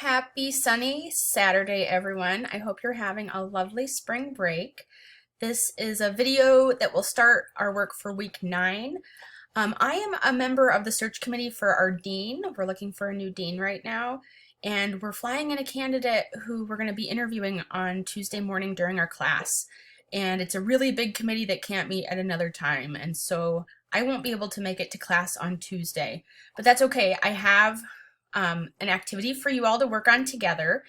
Happy sunny Saturday, everyone. I hope you're having a lovely spring break. This is a video that will start our work for week 9. I am a member of the search committee for our dean. We're looking for a new dean right now, and we're flying in a candidate who we're going to be interviewing on Tuesday morning during our class. And it's a really big committee that can't meet at another time, and so I won't be able to make it to class on Tuesday. But that's okay. I have an activity for you all to work on together.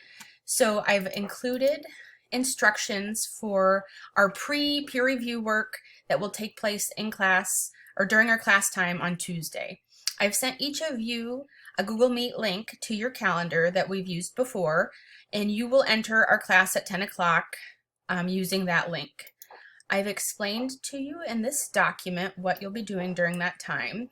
So I've included instructions for our pre-peer review work that will take place in class or during our class time on Tuesday. I've sent each of you a Google Meet link to your calendar that we've used before, and you will enter our class at 10 o'clock using that link. I've explained to you in this document what you'll be doing during that time.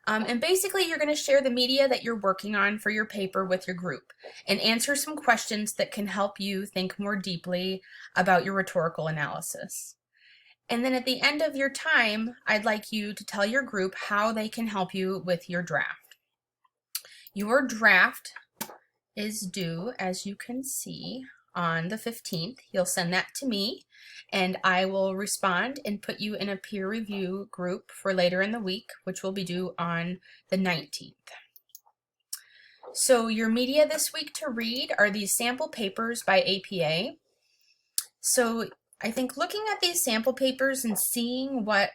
And basically, you're going to share the media that you're working on for your paper with your group and answer some questions that can help you think more deeply about your rhetorical analysis. And then at the end of your time, I'd like you to tell your group how they can help you with your draft. Your draft is due, as you can see, on the 15th. You'll send that to me, and I will respond and put you in a peer review group for later in the week, which will be due on the 19th. So your media this week to read are these sample papers by APA. So I think looking at these sample papers and seeing what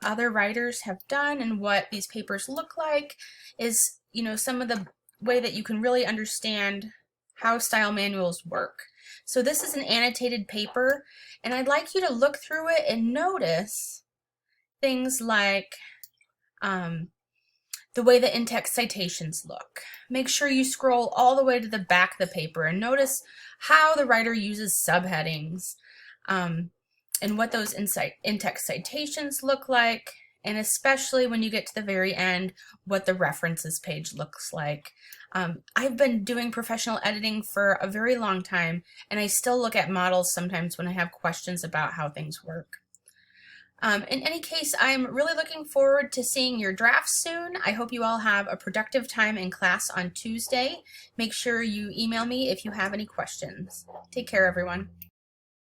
other writers have done and what these papers look like is, some of the way that you can really understand how style manuals work. So this is an annotated paper, and I'd like you to look through it and notice things like the way the in-text citations look. Make sure you scroll all the way to the back of the paper and notice how the writer uses subheadings and what those in-text citations look like, and especially when you get to the very end, what the references page looks like. I've been doing professional editing for a very long time, and I still look at models sometimes when I have questions about how things work. In any case, I'm really looking forward to seeing your drafts soon. I hope you all have a productive time in class on Tuesday. Make sure you email me if you have any questions. Take care, everyone.